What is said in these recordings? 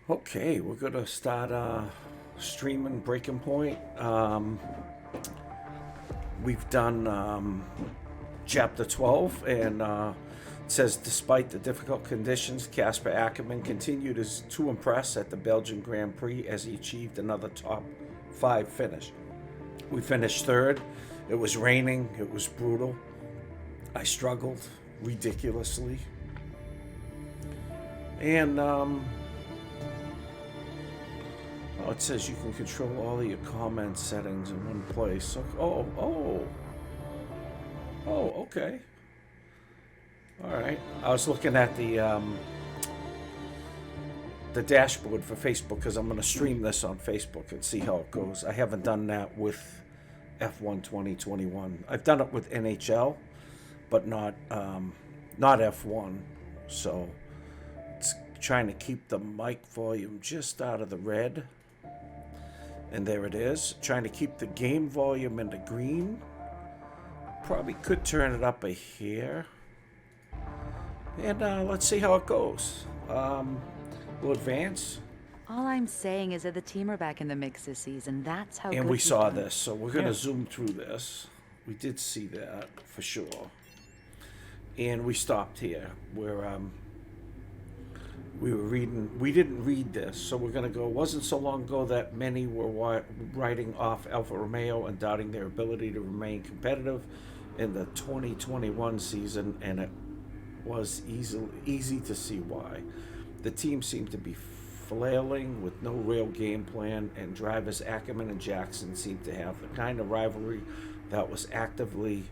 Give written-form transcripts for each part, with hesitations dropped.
Okay, we're gonna start streaming Breaking Point. We've done chapter 12, and it says despite the difficult conditions, Casper Ackerman continued to impress at the Belgian Grand Prix as he achieved another top five finish. We finished third. It was raining. It was brutal. I struggled ridiculously, and oh, it says you can control all of your comment settings in one place. Oh, okay. All right. I was looking at the dashboard for Facebook because I'm going to stream this on Facebook and see how it goes. I haven't done that with F1 2021. I've done it with NHL, but not F1. So it's trying to keep the mic volume just out of the red. And there it is. Trying to keep the game volume in the green. Probably could turn it up a hair. And let's see how it goes. We'll advance. All I'm saying is that the team are back in the mix this season. That's how. And good we you've saw done. this, so we're going to zoom through this. We did see that for sure. And we stopped here where we were reading. We didn't read this, so we're going to go. It wasn't so long ago that many were writing off Alfa Romeo and doubting their ability to remain competitive in the 2021 season, and it was easy to see why. The team seemed to be flailing with no real game plan, and drivers Ackerman and Jackson seemed to have the kind of rivalry that was actively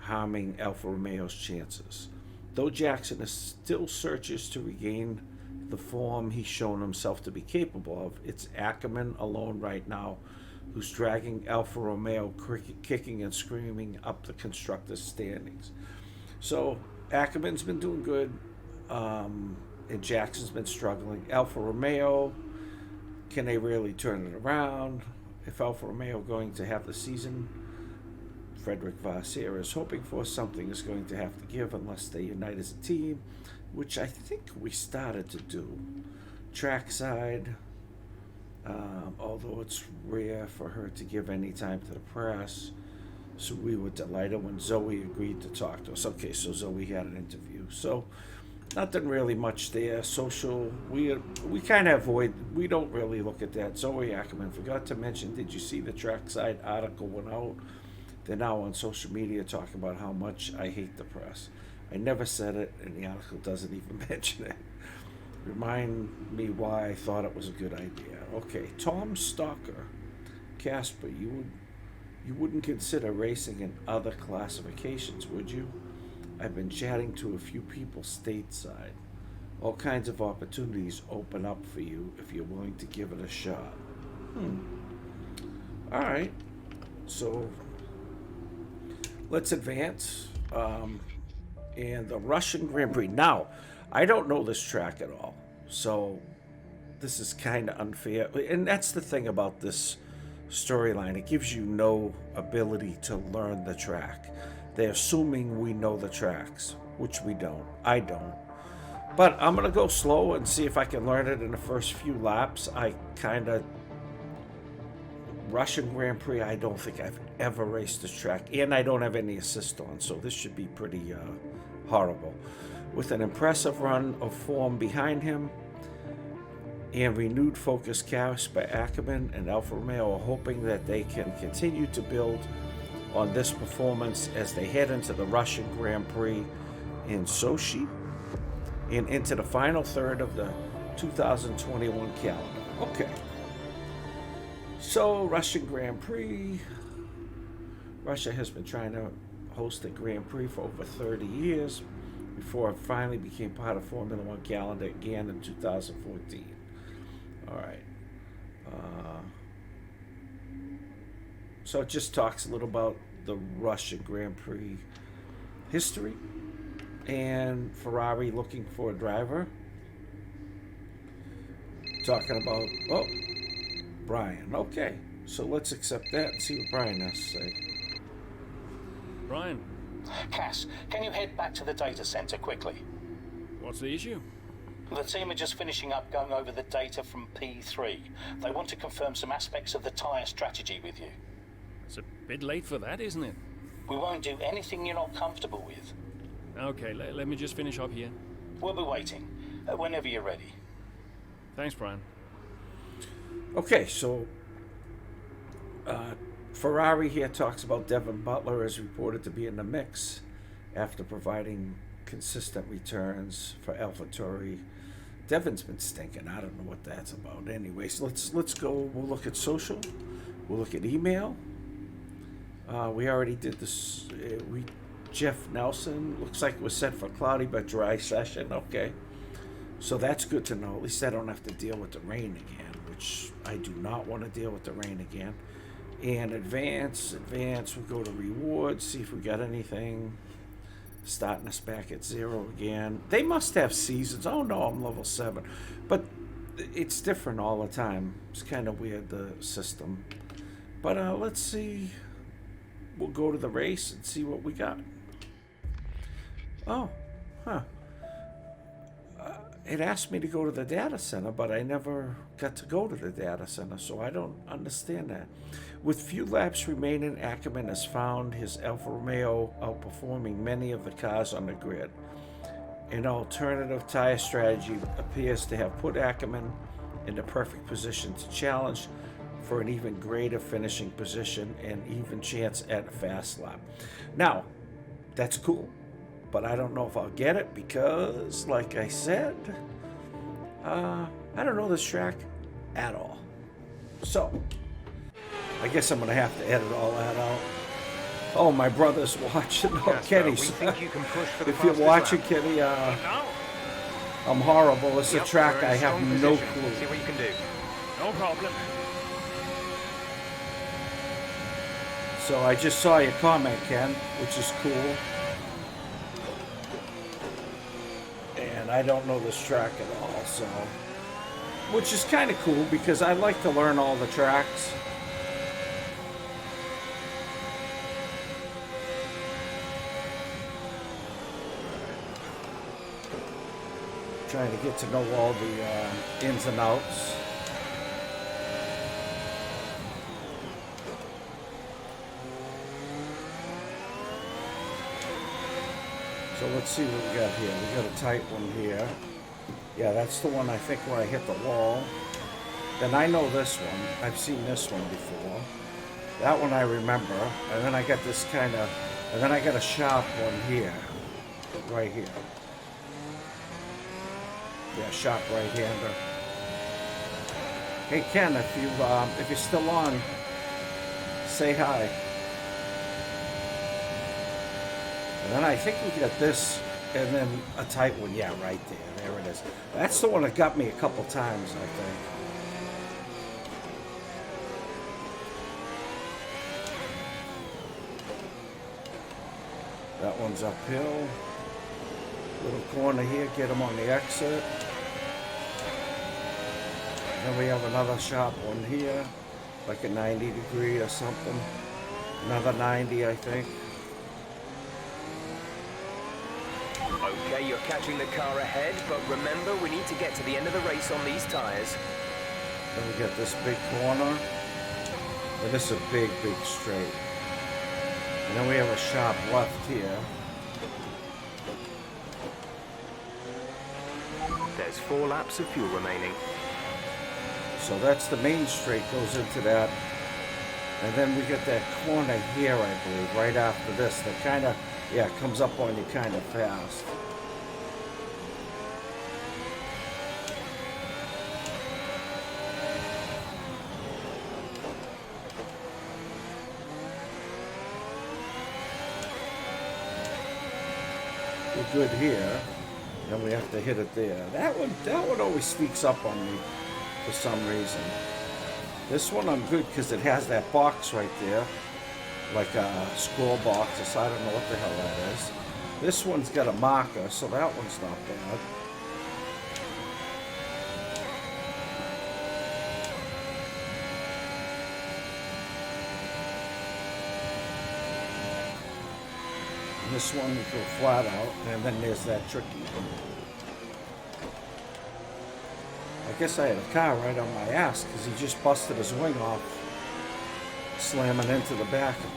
harming Alfa Romeo's chances. Though Jackson is still searches to regain the form he's shown himself to be capable of, it's Ackerman alone right now who's dragging Alfa Romeo kicking and screaming up the constructors' standings. So Ackerman's been doing good, and Jackson's been struggling. Alfa Romeo, can they really turn it around? If Alfa Romeo going to have the season Frederick Vasseur is hoping for, something is going to have to give unless they unite as a team, which I think we started to do. Trackside, although it's rare for her to give any time to the press, so we were delighted when Zoe agreed to talk to us. Okay, so Zoe had an interview. So nothing really much there. Social, we kind of avoid, we don't really look at that. Zoe Ackerman forgot to mention, did you see the trackside article went out? They're now on social media talking about how much I hate the press. I never said it, and the article doesn't even mention it. Remind me why I thought it was a good idea. Okay, Tom Stalker. Casper, you wouldn't consider racing in other classifications, would you? I've been chatting to a few people stateside. All kinds of opportunities open up for you if you're willing to give it a shot. All right. So let's advance. And the Russian Grand Prix. Now, I don't know this track at all, so this is kind of unfair. And that's the thing about this storyline. It gives you no ability to learn the track. They're assuming we know the tracks, which we don't. I don't. But I'm going to go slow and see if I can learn it in the first few laps. Russian Grand Prix, I don't think I've ever raced this track, and I don't have any assist on, so this should be pretty horrible. With an impressive run of form behind him and renewed focus, Casper Ackerman and Alfa Romeo are hoping that they can continue to build on this performance as they head into the Russian Grand Prix in Sochi and into the final third of the 2021 calendar. Okay. So, Russian Grand Prix. Russia has been trying to host a Grand Prix for over 30 years before it finally became part of Formula One calendar again in 2014. All right. So it just talks a little about the Russian Grand Prix history and Ferrari looking for a driver. Talking about, Brian. Okay, so let's accept that and see what Brian has to say. Brian, Cass, can you head back to the data center quickly? what's the issue? The team are just finishing up going over the data from P3. They want to confirm some aspects of the tyre strategy with you. It's a bit late for that, isn't it? We won't do anything you're not comfortable with. Okay, let me just finish up here. We'll be waiting, whenever you're ready. Thanks, Brian. Okay, so Ferrari here talks about Devin Butler is reported to be in the mix after providing consistent returns for AlphaTauri. Devin's been stinking. I don't know what that's about. Anyways, let's go. We'll look at social. We'll look at email. We already did this. Jeff Nelson, looks like it was set for cloudy but dry session. Okay. So that's good to know. At least I don't have to deal with the rain again, which I do not want to deal with the rain again. And advance, we'll go to rewards, see if we got anything. Starting us back at 0 again. They must have seasons. Oh no, I'm level 7. But it's different all the time. It's kind of weird, the system. But let's see. We'll go to the race and see what we got. Oh, huh. It asked me to go to the data center, but I never got to go to the data center, so I don't understand that. With few laps remaining, Ackerman has found his Alfa Romeo outperforming many of the cars on the grid. An alternative tire strategy appears to have put Ackerman in the perfect position to challenge for an even greater finishing position and even chance at a fast lap. Now, that's cool, but I don't know if I'll get it because, like I said, I don't know this track at all. So, I guess I'm going to have to edit all that out. Oh, my brother's watching. Oh, Yes, Kenny, we think you can push for the if you're fastest watching, lap. Kenny, I'm horrible. It's a track we're in I have strong no position. clue. See what you can do. No problem. So I just saw your comment, Ken, which is cool. And I don't know this track at all, so... Which is kind of cool, because I like to learn all the tracks. Trying to get to know all the ins and outs. So let's see what we got here. We got a tight one here. Yeah, that's the one I think where I hit the wall. Then I know this one. I've seen this one before. That one I remember. And then I got this kind of... And then I got a sharp one here. Right here. Yeah, sharp right-hander. Hey Ken, if you're still on, say hi. And then I think we got this, and then a tight one. Yeah, right there. There it is. That's the one that got me a couple times, I think. That one's uphill. Little corner here, get them on the exit. Then we have another sharp one here, like a 90 degree or something. Another 90, I think. Okay, you're catching the car ahead, but remember, we need to get to the end of the race on these tires. Then we get this big corner. And this is a big, big straight. And then we have a sharp left here. There's 4 laps of fuel remaining. So that's the main straight, goes into that. And then we get that corner here, I believe, right after this. That kind of, yeah, comes up on you kind of fast. We're good here. Then we have to hit it there. That one always sneaks up on me for some reason. This one I'm good because it has that box right there, like a score box. So I don't know what the hell that is. This one's got a marker, so that one's not bad. And this one we go flat out, and then there's that tricky one. guess I had a car right on my ass because he just busted his wing off, slamming into the back of me.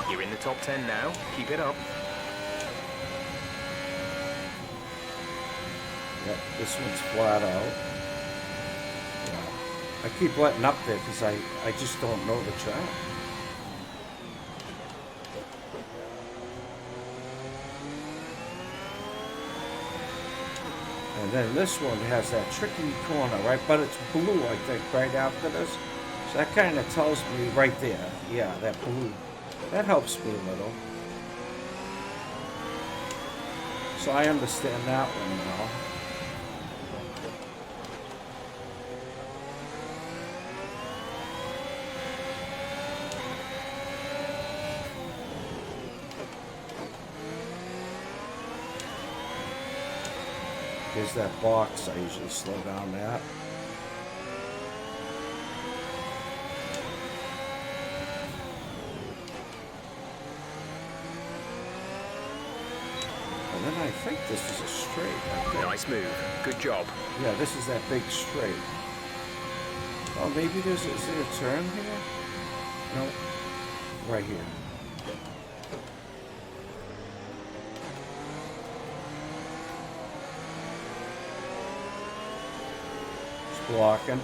You're in the top 10 now. Keep it up. Yep, this one's flat out. Yeah. I keep letting up there because I just don't know the track. And then this one has that tricky corner, right? But it's blue, I think, right after this. So that kind of tells me right there. Yeah, that blue. That helps me a little. So I understand that one now. Here's that box I usually slow down at. And then I think this is a straight. I think. Nice move. Good job. Yeah, this is that big straight. Oh, maybe is there a turn here? No, right here. It's blocking.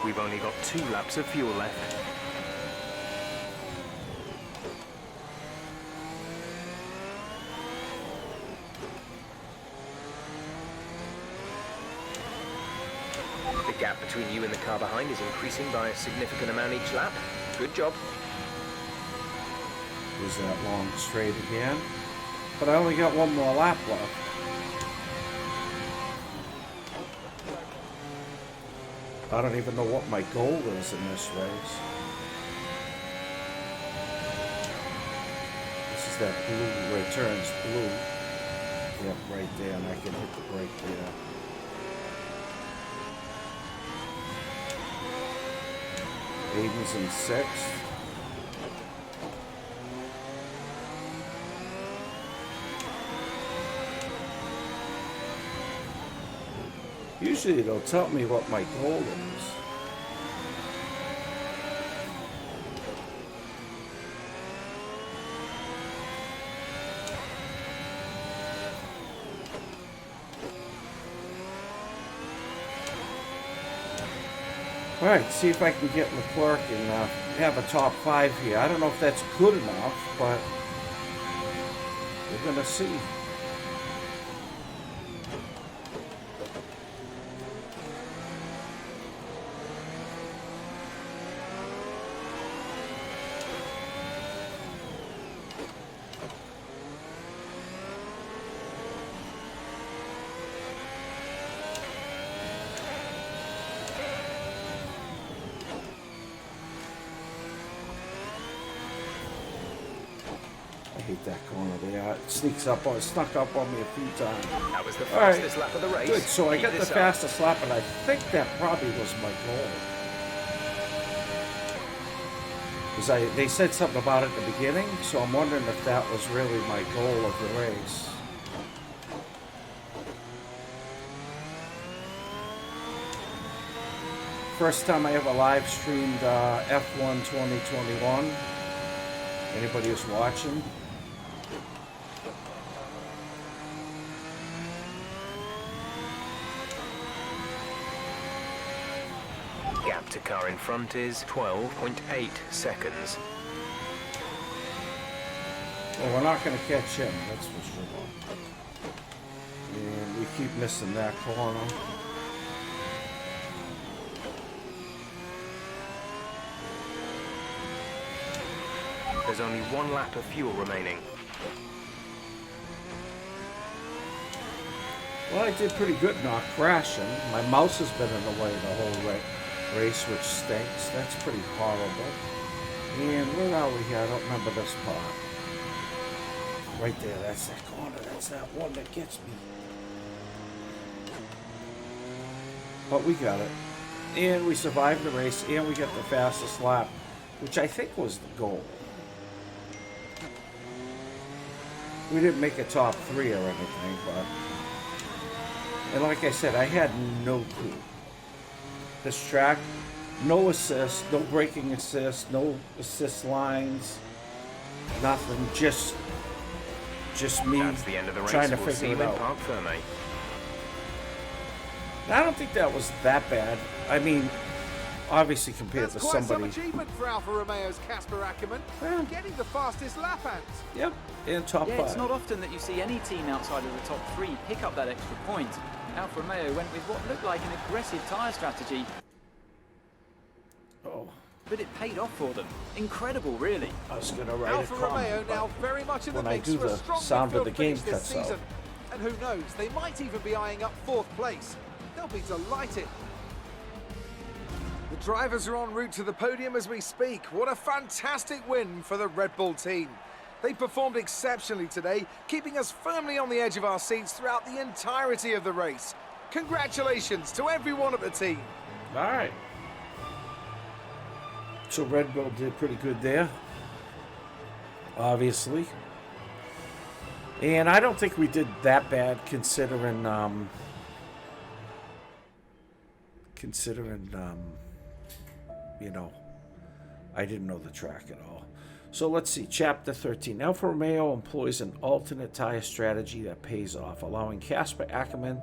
We've only got 2 laps of fuel left. The gap between you and the car behind is increasing by a significant amount each lap. Good job. There's that long straight again. But I only got one more lap left. I don't even know what my goal is in this race. This is that blue where it turns blue. Yep, right there, and I can hit the brake there. Aiden's in 6th. Usually it'll tell me what my goal is. Alright, see if I can get Leclerc and have a top 5 here. I don't know if that's good enough, but we're gonna see. I hate that corner there. It snuck up on me a few times. That was the All right. fastest lap of the race. Good, so I Keep got the this up. fastest lap, and I think that probably was my goal. Because they said something about it at the beginning, so I'm wondering if that was really my goal of the race. First time I ever live streamed F1 2021. Anybody who's watching? Gap to car in front is 12.8 seconds. Well, we're not going to catch him, that's for sure. And we keep missing that corner. There's only 1 lap of fuel remaining. Well, I did pretty good not crashing. My mouse has been in the way the whole race, which stinks. That's pretty horrible. And where are we here? I don't remember this part. Right there, that's that corner. That's that one that gets me. But we got it. And we survived the race, and we got the fastest lap, which I think was the goal. We didn't make a top 3 or anything, but... And like I said, I had no clue. This track, no assist, no braking assist, no assist lines, nothing, just me That's the end of the race. trying to We'll see figure you it in out. Park Ferme. I don't think that was that bad. I mean, obviously compared That's to quite somebody. some achievement for Alfa Romeo's Casper Ackermann, Yeah. getting the fastest lap hands. Yep, and top Yeah, 5. it's not often that you see any team outside of the top 3 pick up that extra point. Alfa Romeo went with what looked like an aggressive tyre strategy, Oh, but it paid off for them. Incredible, really. I was gonna write Alfa a comment, Romeo now but very much in the when I mix do for a the strong sound of midfield the game finish this cuts out. season. And who knows, they might even be eyeing up 4th place. They'll be delighted. The drivers are en route to the podium as we speak. What a fantastic win for the Red Bull team. They performed exceptionally today, keeping us firmly on the edge of our seats throughout the entirety of the race. Congratulations to everyone at the team. All right. So Red Bull did pretty good there, obviously. And I don't think we did that bad considering you know, I didn't know the track at all. So let's see, Chapter 13. Alfa Romeo employs an alternate tire strategy that pays off, allowing Casper Ackermann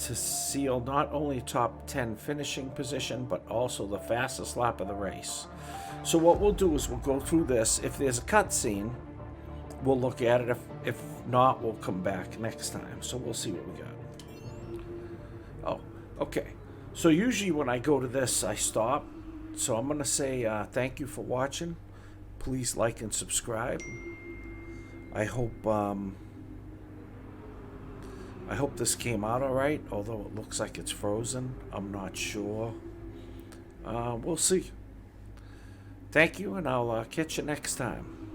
to seal not only top 10 finishing position, but also the fastest lap of the race. So what we'll do is we'll go through this. If there's a cutscene, we'll look at it. If not, we'll come back next time. So we'll see what we got. Oh, okay. So usually when I go to this, I stop. So I'm going to say thank you for watching. Please like and subscribe. I hope this came out all right, although it looks like it's frozen. I'm not sure. We'll see. Thank you, and I'll catch you next time.